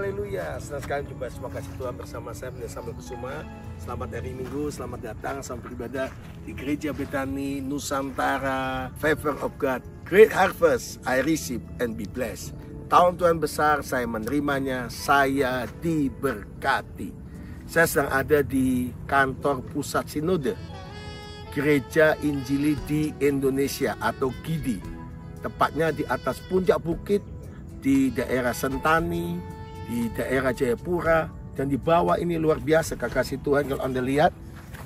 haleluya. Senang sekali jumpa, semua kasih Tuhan bersama saya Pendeta Samuel Kusuma. Selamat hari Minggu, selamat datang sampai beribadah di Gereja Betani Nusantara. Favor of God, great harvest, I receive and be blessed. Tahun Tuhan besar, saya menerimanya, saya diberkati. Saya sedang ada di kantor pusat sinode Gereja Injili di Indonesia atau GIDI. Tepatnya di atas puncak bukit, di daerah Sentani, di daerah Jayapura, dan di bawah ini luar biasa kekasih Tuhan. Kalau Anda lihat,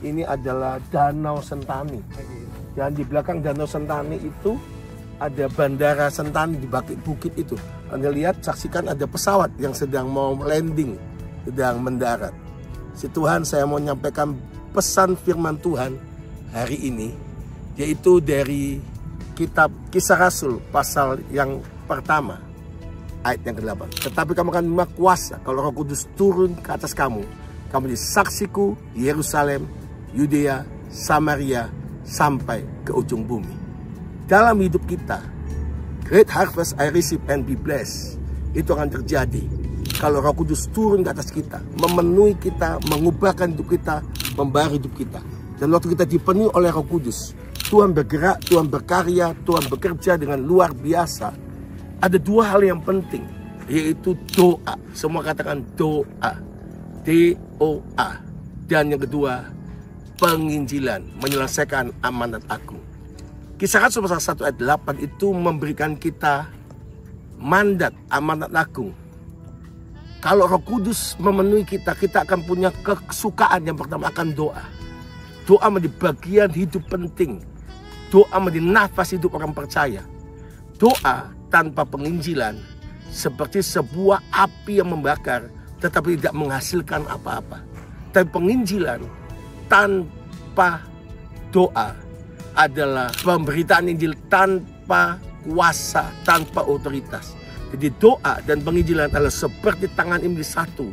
ini adalah Danau Sentani. Dan di belakang Danau Sentani itu ada Bandara Sentani di bukit itu. Anda lihat, saksikan ada pesawat yang sedang mau landing, sedang mendarat. Si Tuhan, saya mau menyampaikan pesan firman Tuhan hari ini, yaitu dari kitab Kisah Rasul pasal yang pertama, ayat yang ke-8. Tetapi kamu akan menerima kuasa kalau Roh Kudus turun ke atas kamu. Kamu menjadi saksiku di Yerusalem, Yudea, Samaria, sampai ke ujung bumi. Dalam hidup kita, great harvest I receive and be blessed. Itu akan terjadi kalau Roh Kudus turun ke atas kita, memenuhi kita, mengubahkan hidup kita, membaharui hidup kita. Dan waktu kita dipenuhi oleh Roh Kudus, Tuhan bergerak, Tuhan berkarya, Tuhan bekerja dengan luar biasa. Ada dua hal yang penting, yaitu doa. Semua katakan doa, D-O-A. Dan yang kedua, penginjilan, menyelesaikan amanat agung. Kisah Rasul pasal 1 ayat 8 itu memberikan kita mandat amanat agung. Kalau Roh Kudus memenuhi kita, kita akan punya kesukaan yang pertama akan doa. Doa menjadi bagian hidup penting. Doa menjadi nafas hidup orang percaya. Doa tanpa penginjilan seperti sebuah api yang membakar tetapi tidak menghasilkan apa-apa. Tapi penginjilan tanpa doa adalah pemberitaan Injil tanpa kuasa, tanpa otoritas. Jadi doa dan penginjilan adalah seperti tangan ini menjadi satu.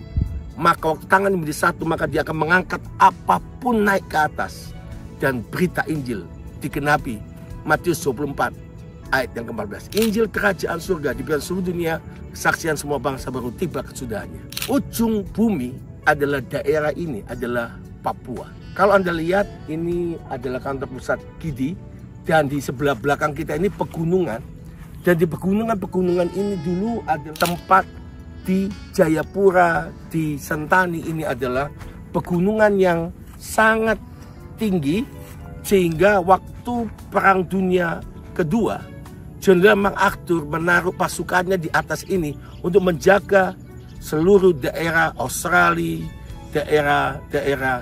Maka waktu tangan ini menjadi satu, maka dia akan mengangkat apapun naik ke atas. Dan berita Injil dikenapi Matius 24 ayat yang ke-14. Injil kerajaan surga diberitakan seluruh dunia, kesaksian semua bangsa baru tiba kesudahannya. Ujung bumi adalah daerah ini, adalah Papua. Kalau Anda lihat, ini adalah kantor pusat GIDI. Dan di sebelah belakang kita ini pegunungan. Dan di pegunungan ini dulu adalah tempat di Jayapura, di Sentani. Ini adalah pegunungan yang sangat tinggi, sehingga waktu Perang Dunia Kedua, Jenderal MacArthur menaruh pasukannya di atas ini untuk menjaga seluruh daerah Australia, daerah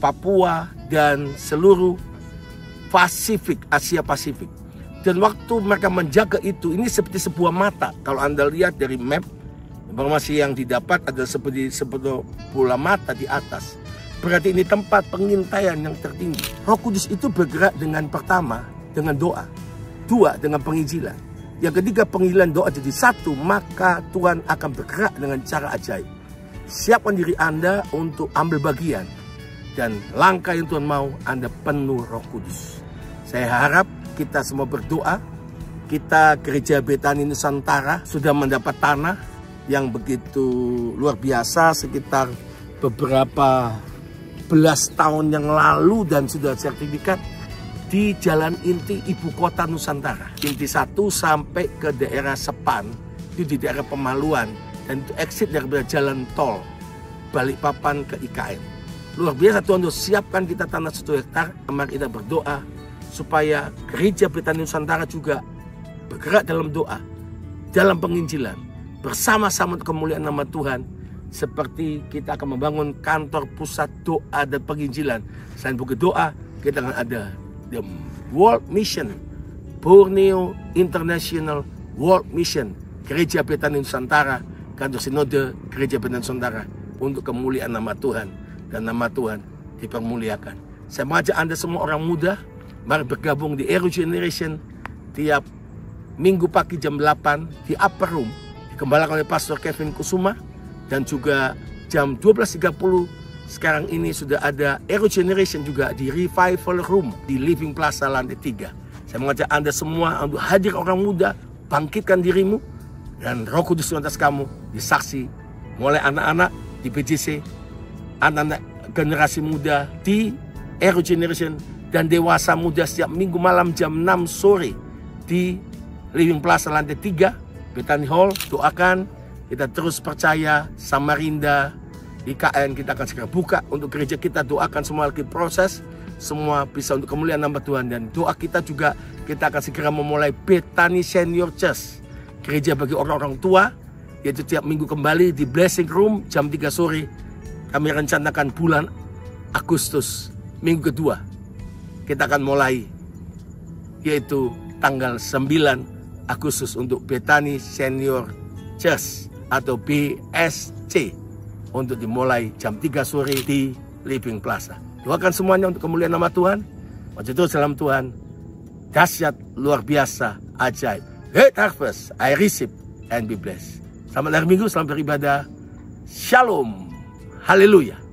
Papua, dan seluruh Pasifik, Asia Pasifik. Dan waktu mereka menjaga itu, ini seperti sebuah mata. Kalau Anda lihat dari map, informasi yang didapat adalah seperti bola mata di atas. Berarti ini tempat pengintaian yang tertinggi. Roh Kudus itu bergerak dengan pertama, dengan doa. Dua, dengan penginjilan. Yang ketiga, penginjilan doa jadi satu, maka Tuhan akan bergerak dengan cara ajaib. Siapkan diri Anda untuk ambil bagian. Dan langkah yang Tuhan mau, Anda penuh Roh Kudus. Saya harap kita semua berdoa. Kita Gereja Betani Nusantara sudah mendapat tanah yang begitu luar biasa sekitar beberapa belas tahun yang lalu, dan sudah sertifikat di Jalan Inti Ibu Kota Nusantara. Inti 1 sampai ke daerah Sepan, itu di daerah Pemaluan, dan itu exit dari jalan tol Balikpapan ke IKN. Luar biasa. Tuhan sudah siapkan kita tanah 1 hektar. Mari kita berdoa supaya Gereja Betani Nusantara juga bergerak dalam doa, dalam penginjilan, bersama-sama kemuliaan nama Tuhan. Seperti kita akan membangun kantor pusat doa dan penginjilan. Selain buku doa, kita akan ada The World Mission, Borneo International World Mission, Gereja Betani Nusantara, kantor sinode Gereja Betani Nusantara, untuk kemuliaan nama Tuhan, dan nama Tuhan dipermuliakan. Saya mengajak Anda semua orang muda, mari bergabung di Aero Generation tiap Minggu pagi jam 8 di Upper Room, dikembalakan oleh Pastor Kevin Kusuma. Dan juga jam 12.30 sekarang ini sudah ada Aero Generation juga di Revival Room di Living Plaza lantai 3. Saya mengajak Anda semua untuk hadir, orang muda, bangkitkan dirimu, dan Roh Kudus di atas kamu, disaksi mulai anak-anak di PJC, anak-anak generasi muda di Aero Generation, dan dewasa muda setiap minggu malam jam 6 sore di Living Plaza lantai 3 Bethany Hall. Doakan, kita terus percaya Samarinda IKN kita akan segera buka untuk gereja kita. Doakan semua lagi proses, semua bisa untuk kemuliaan nama Tuhan. Dan doa kita juga, kita akan segera memulai Bethany Senior Church, gereja bagi orang-orang tua, yaitu tiap minggu kembali di Blessing Room jam 3 sore. Kami rencanakan bulan Agustus, minggu kedua kita akan mulai, yaitu tanggal 9 Agustus untuk Bethany Senior Church atau BSC, untuk dimulai jam 3 sore di Living Plaza. Doakan semuanya untuk kemuliaan nama Tuhan. Maju terus dalam Tuhan. Dahsyat, luar biasa, ajaib. Great harvest, I receive and be blessed. Selamat hari Minggu, selamat beribadah. Shalom. Haleluya.